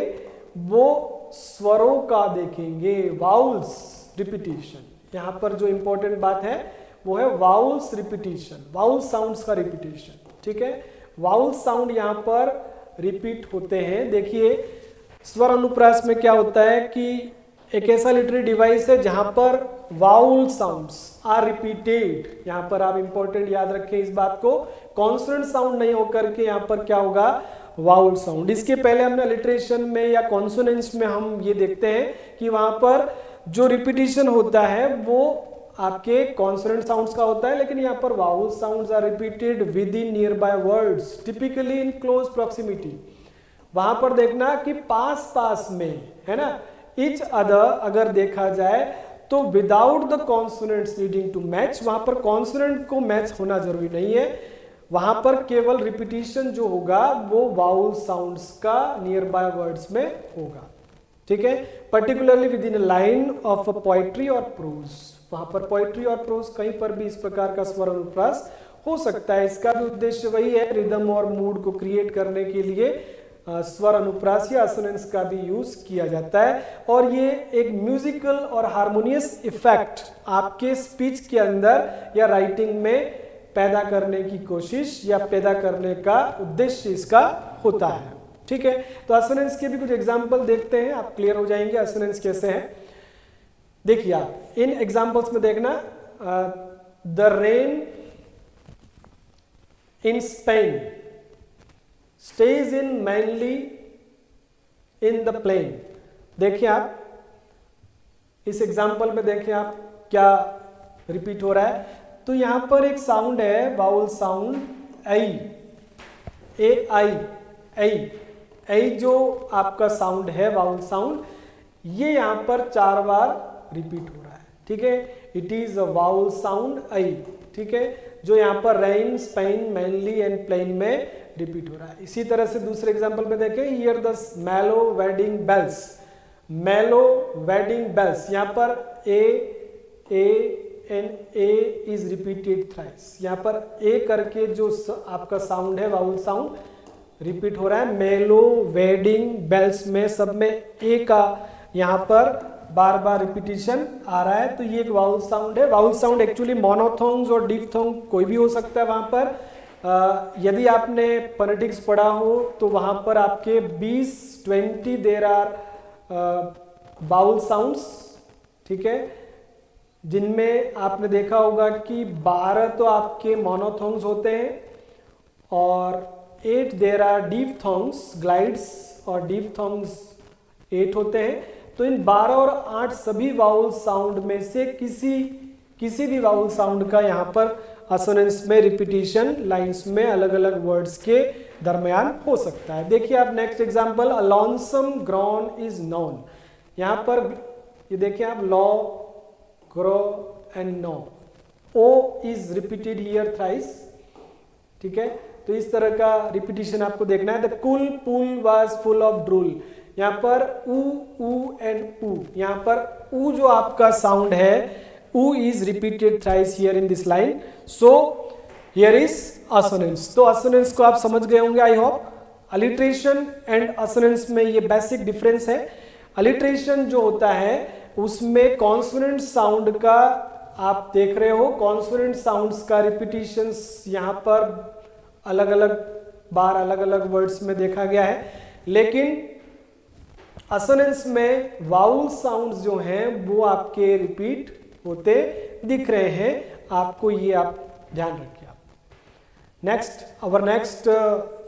वो स्वरों का देखेंगे, वाउल्स रिपीटिशन। यहां पर जो इंपॉर्टेंट बात है वो है वाउल्स रिपीटिशन, वाउल साउंड्स का रिपीटिशन। ठीक है, वाउल साउंड यहां पर रिपीट होते हैं। देखिए स्वर अनुप्रास में क्या होता है कि एक ऐसा लिटरेरी डिवाइस है जहां पर वाउल साउंड्स आर रिपीटेड। यहां पर आप इंपॉर्टेंट याद रखें इस बात को, कॉन्सोनेंट साउंड नहीं होकर के यहां पर क्या होगा, वाउल साउंड। इसके पहले हमने अलिट्रेशन में या कॉन्सोनेंट्स में हम ये देखते हैं कि वहां पर जो रिपीटिशन होता है वो आपके कॉन्सोनेंट साउंड्स का होता है, लेकिन यहाँ पर vowel sounds are repeated within nearby words typically in close proximity. वहां पर देखना कि पास पास में है ना, ईच अदर अगर देखा जाए तो without the consonants needing to match, वहां पर कॉन्सोनेंट को मैच होना जरूरी नहीं है, वहां पर केवल रिपीटिशन जो होगा वो वाउल साउंड्स का नियर बाय वर्ड्स में होगा। ठीक है, particularly with in line of a poetry और प्रोज, वहां पर पोएट्री और प्रोज कहीं पर भी इस प्रकार का स्वर अनुप्रास हो सकता है। इसका भी उद्देश्य वही है, रिदम और मूड को क्रिएट करने के लिए स्वर अनुप्रास या असोनेंस का भी यूज किया जाता है, और ये एक म्यूजिकल और हार्मोनियस इफेक्ट आपके स्पीच के अंदर या राइटिंग में पैदा करने की कोशिश या पैदा करने का उद्देश्य इसका होता है। ठीक है, तो असोनेंस के भी कुछ एग्जाम्पल देखते हैं, आप क्लियर हो जाएंगे असोनेंस कैसे हैं। देखिए आप इन एग्जाम्पल्स में देखना, the rain in Spain stays in mainly in the plain। देखिए आप इस एग्जाम्पल में देखिए आप क्या रिपीट हो रहा है, तो यहां पर एक साउंड है वाउल साउंड ए आई आई जो आपका साउंड है वाउल साउंड, ये यहां पर 4 बार रिपीट हो रहा है। ठीक है, it is a vowel sound I. ठीक है, जो यहां पर rain Spain mainly and plain में रिपीट हो रहा है। इसी तरह से दूसरे एग्जांपल में देखें, हियर द मेलो वेडिंग बेल्स, मेलो वेडिंग बेल्स, यहां पर A and A is repeated thrice, यहां पर ए करके जो आपका साउंड है वाउल साउंड रिपीट हो रहा है। मेलो वेडिंग बेल्स में सब में ए का यहां पर बार बार रिपीटिशन आ रहा है, तो ये एक वाउल साउंड है। वाउल साउंड एक्चुअली मोनोथोंग्स और डिफथोंग कोई भी हो सकता है। वहां पर यदि आपने फोनेटिक्स पढ़ा हो तो वहां पर आपके 20 देयर आर वाउल साउंड्स। ठीक है, जिनमें आपने देखा होगा कि 12 तो आपके मोनोथोंग्स होते हैं और 8 देयर आर डिफथोंग्स, ग्लाइड्स और डिफथोंग्स 8 होते हैं। तो इन 12 और 8 सभी वाउल साउंड में से किसी भी वाउल साउंड का यहाँ पर असोनेंस में रिपीटिशन लाइंस में अलग अलग वर्ड्स के दरमियान हो सकता है। देखिए आप next example, a lonesome groan is known, यहाँ पर ये देखिए आप low grow and know, O is repeated here thrice. ठीक है, तो इस तरह का रिपीटिशन आपको देखना है। The cool pool was full of drool, यहाँ पर ऊ एंड ऊ, यहाँ पर ऊ जो आपका साउंड है U is repeated thrice here in this line, so here is assonance। तो assonance को आप समझ गए होंगे I hope. alliteration and assonance में ये बेसिक डिफरेंस है। alliteration जो होता है उसमें कॉन्सोनेंट साउंड का आप देख रहे हो, कॉन्सोनेंट साउंड्स का रिपीटिशंस यहाँ पर अलग अलग बार अलग अलग वर्ड्स में देखा गया है, लेकिन असोनेंस में वाउल साउंड्स जो हैं वो आपके रिपीट होते दिख रहे हैं आपको, ये आप ध्यान रखिए। आप next, our next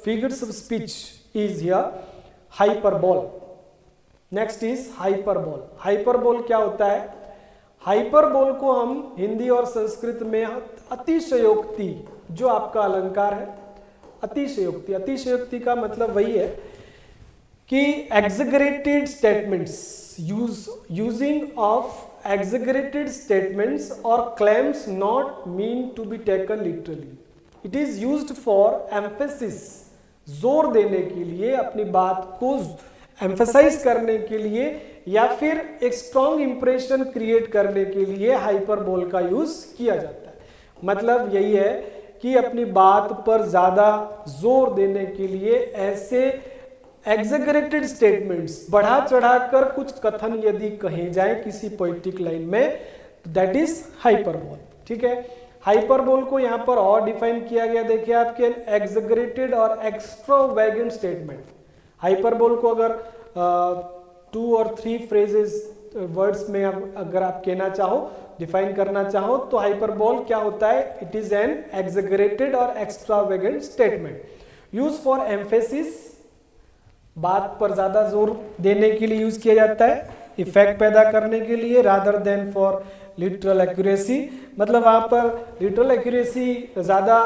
figures of speech is here hyperbole. Next is hyperbole. Hyperbole क्या होता है? हाइपरबोल को हम हिंदी और संस्कृत में अतिशयोक्ति, जो आपका अलंकार है अतिशयोक्ति, अतिशयोक्ति का मतलब वही है कि exaggerated statements, using of exaggerated statements or claims not mean to be taken literally. It is used for emphasis, जोर देने के लिए, अपनी बात को एम्फेसाइज करने के लिए, या फिर एक स्ट्रॉन्ग इंप्रेशन क्रिएट करने के लिए हाइपरबोल का यूज किया जाता है। मतलब यही है कि अपनी बात पर ज्यादा जोर देने के लिए ऐसे एग्जेगरेटेड स्टेटमेंट्स, बढ़ा चढ़ाकर कुछ कथन यदि कहे जाए किसी पोइटिक लाइन में, दैट इज हाइपरबोल। ठीक है, हाइपरबोल को यहां पर और डिफाइन किया गया, देखिए आपके एग्जेगरेटेड और एक्स्ट्रावेगेंट स्टेटमेंट। हाइपरबोल को अगर 2 और 3 फ्रेजेस वर्ड्स में अगर आप कहना चाहो, डिफाइन करना चाहो, तो हाइपरबोल क्या होता है? इट इज एन एग्जेगरेटेड और extravagant statement use for emphasis, बात पर ज्यादा जोर देने के लिए यूज किया जाता है। इफेक्ट पैदा करने के लिए rather than for literal accuracy. मतलब वहाँ पर लिटरल एक्यूरेसी ज़्यादा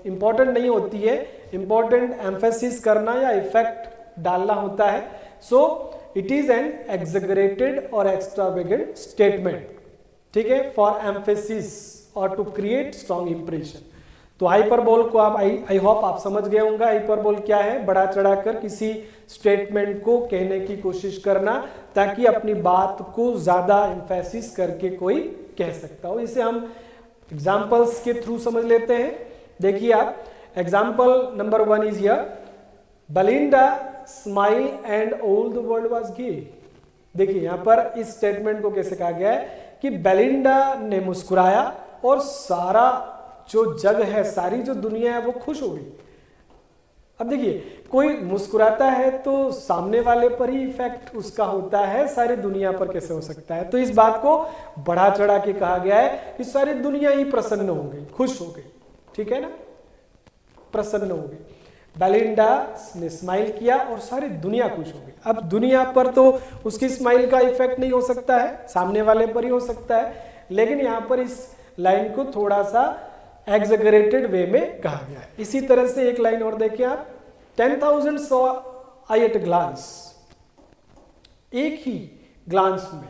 इम्पॉर्टेंट नहीं होती है, इम्पॉर्टेंट एम्फेसिस करना या इफेक्ट डालना होता है। सो इट इज एन एक्सैगरेटेड और एक्स्ट्रावेगेंट स्टेटमेंट, ठीक है, फॉर एम्फेसिस और टू क्रिएट स्ट्रॉन्ग इंप्रेशन। तो हाइपरबोल को आप आई होप आप समझ गए होंगे। हाइपरबोल क्या है? बढ़ा चढ़ाकर किसी स्टेटमेंट को कहने की कोशिश करना ताकि अपनी बात को ज्यादा एम्फेसिस करके कोई कह सकता हो। इसे हम एग्जाम्पल्स के थ्रू समझ लेते हैं। देखिए आप, example number 1 is here, Belinda smile and all the world was gay. देखिए यहाँ पर इस स्टेटमेंट को कैसे कहा गया है कि बेलिंडा ने मुस्कुराया और सारा जो जग है, सारी जो दुनिया है वो खुश हो गई। अब देखिए, कोई मुस्कुराता है तो सामने वाले पर ही इफेक्ट उसका होता है, सारी दुनिया पर कैसे हो सकता है? तो इस बात को बढ़ा चढ़ा के कहा गया है कि सारी दुनिया ही प्रसन्न हो गई, खुश हो गई, ठीक है ना, प्रसन्न हो गई। बेलिंडा ने स्माइल किया और सारी दुनिया खुश हो गई। अब दुनिया पर तो उसकी स्माइल का इफेक्ट नहीं हो सकता है, सामने वाले पर ही हो सकता है, लेकिन यहाँ पर इस लाइन को थोड़ा सा एक्सैगरेटेड वे में कहा गया है। इसी तरह से एक लाइन और देखिए आप, 10,000 saw I at a glance, एक ही ग्लांस में,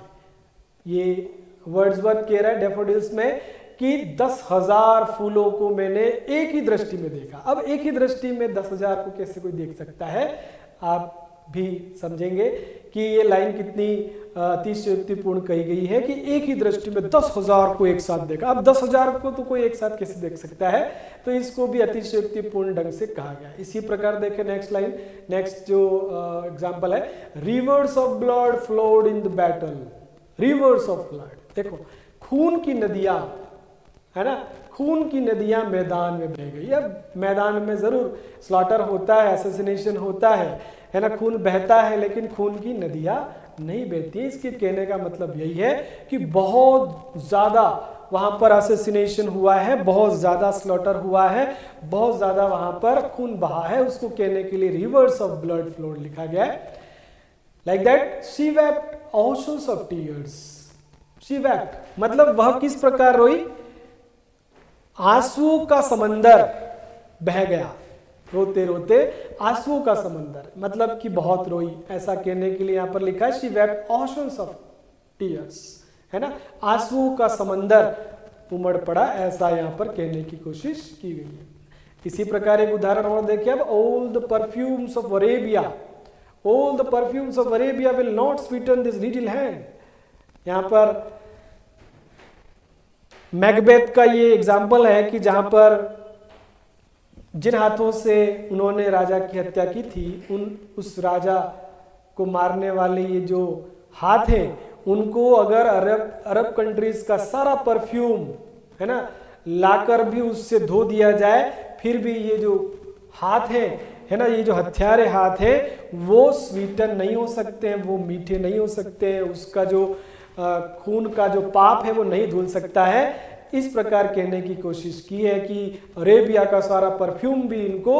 ये वर्ड्सवर्थ कह रहा है डैफोडिल्स में कि 10,000 फूलों को मैंने एक ही दृष्टि में देखा। अब एक ही दृष्टि में 10,000 को कैसे कोई देख सकता है? आप भी समझेंगे कि ये लाइन कितनी अतिशयोक्तिपूर्ण कही गई है कि एक ही दृष्टि में 10,000 को एक साथ देखा। अब 10,000 को तो कोई एक साथ कैसे देख सकता है? तो इसको भी अतिशयोक्तिपूर्ण ढंग से कहा गया। इसी प्रकार देखें नेक्स्ट लाइन, नेक्स्ट जो एग्जांपल है, reverse of blood flowed in the battle. Reverse of blood, देखो खून की नदियां, है ना, खून की नदियां मैदान में बह गई। अब मैदान में जरूर स्लॉटर होता है, असैसिनेशन होता है ना, खून बहता है, लेकिन खून की नदियां नहीं बहती। इसके कहने का मतलब यही है कि बहुत ज्यादा वहां पर असैसिनेशन हुआ है, बहुत ज्यादा स्लॉटर हुआ है, बहुत ज्यादा वहां पर खून बहा है। उसको कहने के लिए रिवर्स ऑफ ब्लड फ्लोड लिखा गया है। Like that she wept oceans of tears. She wept मतलब वह किस प्रकार रोई? आंसू का समंदर बह गया, रोते रोते आंसुओं का समंदर, मतलब कि बहुत रोई, ऐसा कहने के लिए यहां पर लिखा है she wept oceans of tears, है ना, आंसुओं का समंदर उमड़ पड़ा, ऐसा यहां पर कहने की कोशिश की गई है। इसी प्रकार एक उदाहरण और देखिए अब, all the perfumes of Arabia, all the perfumes of Arabia will not Sutton this little hand. यहां पर मैकबेथ का ये एग्जाम्पल है कि जहां पर जिन हाथों से उन्होंने राजा की हत्या की थी, उस राजा को मारने वाले ये जो हाथ हैं, उनको अगर अरब कंट्रीज का सारा परफ्यूम, है ना, लाकर भी उससे धो दिया जाए, फिर भी ये जो हाथ हैं, है ना, ये जो हथियारे हाथ हैं, वो स्वीटन नहीं हो सकते हैं, वो मीठे नहीं हो सकते हैं, उसका जो खून का जो पाप है वो नहीं धुल सकता है। इस प्रकार कहने की कोशिश की है कि अरेबिया का सारा परफ्यूम भी इनको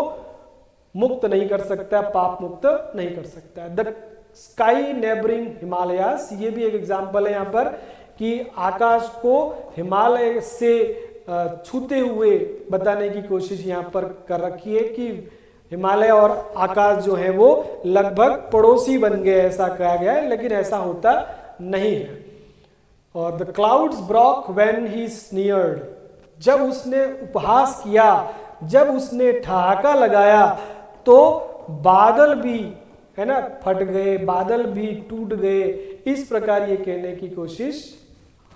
मुक्त नहीं कर सकता, पाप मुक्त नहीं कर सकता है। द स्काई नेबरिंग हिमालयास, ये भी एक एग्जाम्पल है यहाँ पर कि आकाश को हिमालय से छूते हुए बताने की कोशिश यहाँ पर कर रखी है कि हिमालय और आकाश जो है वो लगभग पड़ोसी बन गए, ऐसा कहा गया है, लेकिन ऐसा होता नहीं है। और the clouds broke when he sneered, जब उसने उपहास किया, जब उसने ठहाका लगाया, तो बादल भी, है ना, फट गए, बादल भी टूट गए। इस प्रकार ये कहने की कोशिश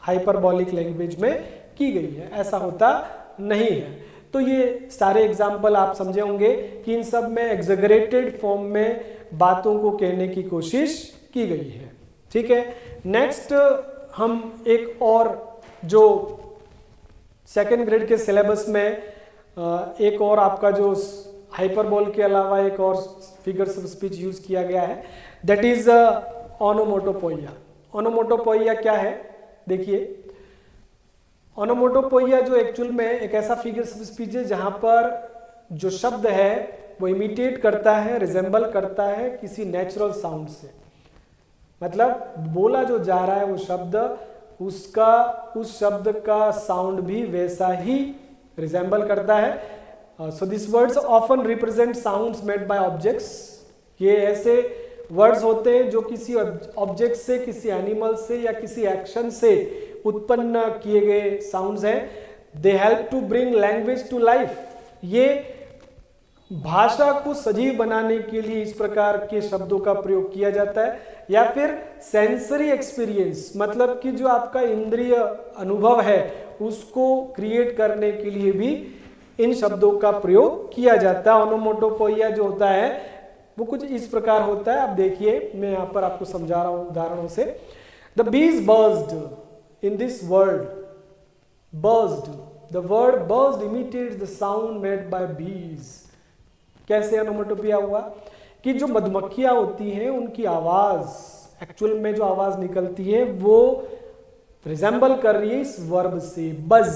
हाइपरबॉलिक लैंग्वेज में की गई है, ऐसा होता नहीं है। तो ये सारे एग्जाम्पल आप समझे होंगे कि इन सब में एक्सैगरेटेड फॉर्म में बातों को कहने की कोशिश की गई है, ठीक है। नेक्स्ट हम एक और जो सेकेंड ग्रेड के सिलेबस में एक और आपका जो हाइपरबोल के अलावा एक और फिगर्स ऑफ स्पीच यूज किया गया है, दैट इज ओनोमोटोपोइया। ओनोमोटोपोइया क्या है? देखिए, ओनोमोटोपोइया जो एक्चुअल में एक ऐसा फिगर्स ऑफ स्पीच है जहां पर जो शब्द है वो इमिटेट करता है, रिजेंबल करता है किसी नेचुरल साउंड से। मतलब बोला जो जा रहा है वो शब्द, उसका उस शब्द का साउंड भी वैसा ही रिजेंबल करता है। So this words often represent sounds made by objects. ये ऐसे वर्ड्स होते हैं जो किसी ऑब्जेक्ट से, किसी एनिमल से या किसी एक्शन से उत्पन्न किए गए साउंड्स हैं। They help to bring language to life. ये भाषा को सजीव बनाने के लिए इस प्रकार के शब्दों का प्रयोग किया जाता है। या फिर सेंसरी एक्सपीरियंस, मतलब कि जो आपका इंद्रिय अनुभव है उसको क्रिएट करने के लिए भी इन शब्दों का प्रयोग किया जाता है। ओनोमोटोपोइया जो होता है वो कुछ इस प्रकार होता है। आप देखिए, मैं यहाँ पर आपको समझा रहा हूँ उदाहरणों से। The bees buzzed in this world, buzzed, the word buzzed imitates the sound made by bees. कैसे ओनोमोटोपिया हुआ कि जो मधुमक्खियां होती हैं उनकी आवाज, एक्चुअल में जो आवाज निकलती है वो रिजेंबल कर रही है इस वर्ब से, बज,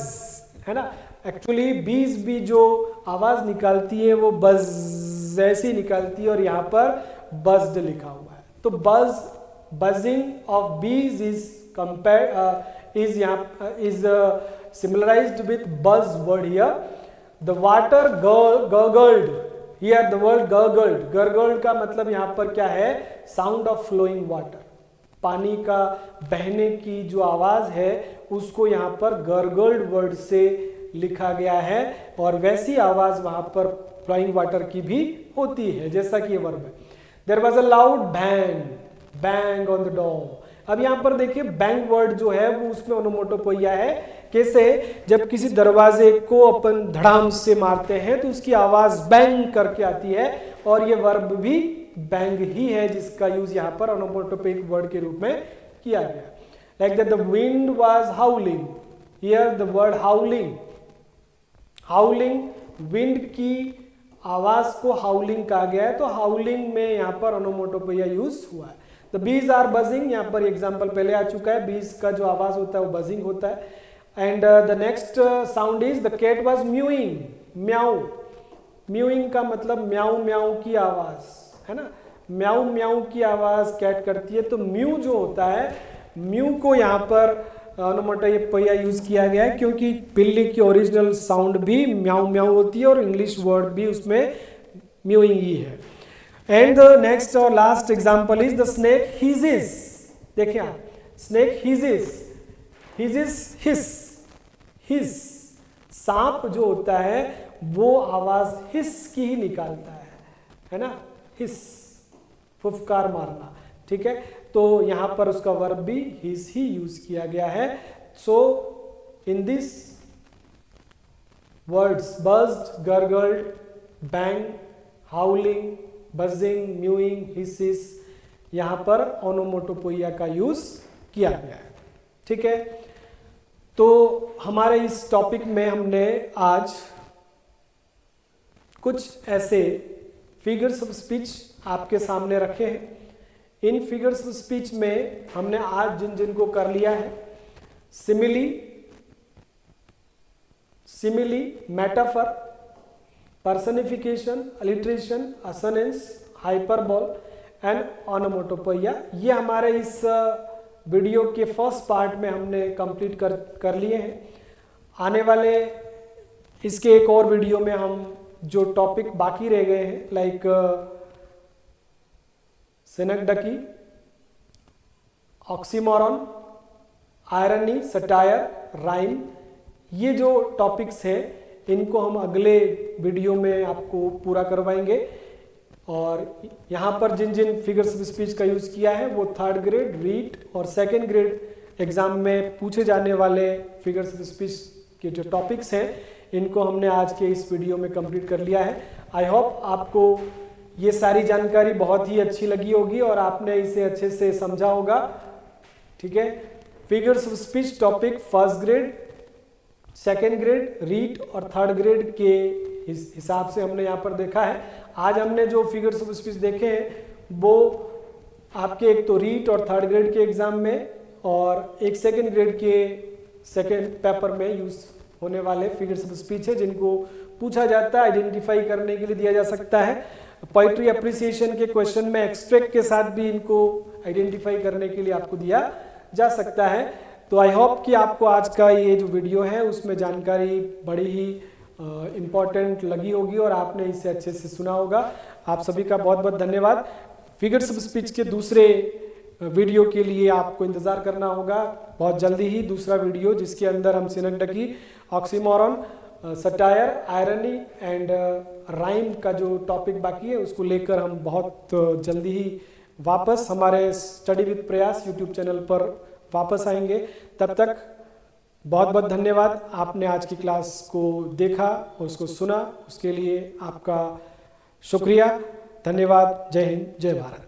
है ना। एक्चुअली बीज भी जो आवाज निकालती है वो बज जैसी निकालती है और यहाँ पर बज्ड लिखा हुआ है। तो buzz, buzzing of bees is compare is यहाँ is similarized with buzz word here. The water gargled, here the word gargled, gargled का मतलब यहाँ पर क्या है, साउंड ऑफ फ्लोइंग वाटर, पानी का बहने की जो आवाज है उसको यहाँ पर गर्गल्ड वर्ड से लिखा गया है और वैसी आवाज वहां पर फ्लोइंग वाटर की भी होती है जैसा कि ये वर्ब है। There was a loud bang, bang on the door. अब यहाँ पर देखिए बैंग वर्ड जो है वो उसमें ओनोमोटोपोइया है। कैसे, जब किसी दरवाजे को अपन धड़ाम से मारते हैं तो उसकी आवाज बैंग करके आती है और ये वर्ब भी बैंग ही है जिसका यूज यहाँ पर ओनोमोटोपोइक वर्ड के रूप में किया गया। Like that the wind was हाउलिंग, here the word हाउलिंग, हाउलिंग, wind की आवाज को हाउलिंग कहा गया है तो हाउलिंग में यहाँ पर ओनोमोटोपोइया यूज हुआ है। द बीज आर बजिंग, यहाँ पर एग्जांपल पहले आ चुका है, बीज का जो आवाज होता है वो बजिंग होता है। And the next sound is the cat was mewing, म्याऊ, म्यूइंग का मतलब म्याऊ म्याऊ की आवाज, है ना। म्याऊ म्याऊ की आवाज कैट करती है तो म्यू जो होता है, म्यू को यहाँ पर ओनोमोटोपोइया यूज किया गया है क्योंकि बिल्ली की ओरिजिनल साउंड भी म्याऊ म्याऊ होती है और इंग्लिश वर्ड भी उसमें म्यूइंग ही है। एंड द नेक्स्ट और last example is the snake hisses. देखिए आप, स्नेक हिजेस, हिजेस हिस, हिस, सांप जो होता है वो आवाज हिस की ही निकालता है ना, हिस, फुफकार मारना, ठीक है। तो यहां पर उसका वर्ब भी हिस ही यूज किया गया है। So in this words buzzed, gargled, bang, howling, buzzing, mewing, hisses, यहां पर ओनोमोटोपोइया का यूज किया गया है, ठीक है। तो हमारे इस टॉपिक में हमने आज कुछ ऐसे फिगर्स ऑफ स्पीच आपके सामने रखे हैं। इन फिगर्स ऑफ स्पीच में हमने आज जिन जिन को कर लिया है, simile, simile, metaphor, personification, alliteration, assonance, hyperbole and onomatopoeia, ये हमारे इस वीडियो के फर्स्ट पार्ट में हमने कंप्लीट कर लिए हैं। आने वाले इसके एक और वीडियो में हम जो टॉपिक बाकी रह गए हैं like synecdoche, oxymoron, irony, satire, rhyme, ये जो टॉपिक्स हैं इनको हम अगले वीडियो में आपको पूरा करवाएंगे। और यहाँ पर जिन जिन फिगर्स ऑफ स्पीच का यूज किया है वो थर्ड ग्रेड, रीट और सेकेंड ग्रेड एग्जाम में पूछे जाने वाले फिगर्स ऑफ स्पीच के जो टॉपिक्स हैं इनको हमने आज के इस वीडियो में कंप्लीट कर लिया है। आई होप आपको ये सारी जानकारी बहुत ही अच्छी लगी होगी और आपने इसे अच्छे से समझा होगा, ठीक है। Figures of speech topic first grade, second grade, REET और थर्ड ग्रेड के हिसाब से हमने यहाँ पर देखा है। आज हमने जो फिगर्स ऑफ स्पीच देखे हैं वो आपके एक तो रीट और थर्ड ग्रेड के एग्जाम में और एक सेकेंड ग्रेड के सेकेंड पेपर में यूज होने वाले फिगर्स ऑफ स्पीच है जिनको पूछा जाता है, आइडेंटिफाई करने के लिए दिया जा सकता है। पोइट्री अप्रिसिएशन के क्वेश्चन में एक्सट्रैक्ट के साथ भी इनको आइडेंटिफाई करने के लिए आपको दिया जा सकता है। तो आई होप कि आपको आज का ये जो वीडियो है उसमें जानकारी बड़ी ही इम्पॉर्टेंट लगी होगी और आपने इसे अच्छे से सुना होगा। आप सभी का बहुत बहुत धन्यवाद। फिगर्स ऑफ स्पीच के दूसरे वीडियो के लिए आपको इंतज़ार करना होगा। बहुत जल्दी ही दूसरा वीडियो जिसके अंदर हम synecdoche, oxymoron, satire, irony and rhyme का जो टॉपिक बाकी है उसको लेकर हम बहुत जल्दी ही वापस हमारे स्टडी विद प्रयास यूट्यूब चैनल पर वापस आएंगे। तब तक बहुत बहुत धन्यवाद। आपने आज की क्लास को देखा और उसको सुना, उसके लिए आपका शुक्रिया। धन्यवाद। जय हिंद, जय भारत।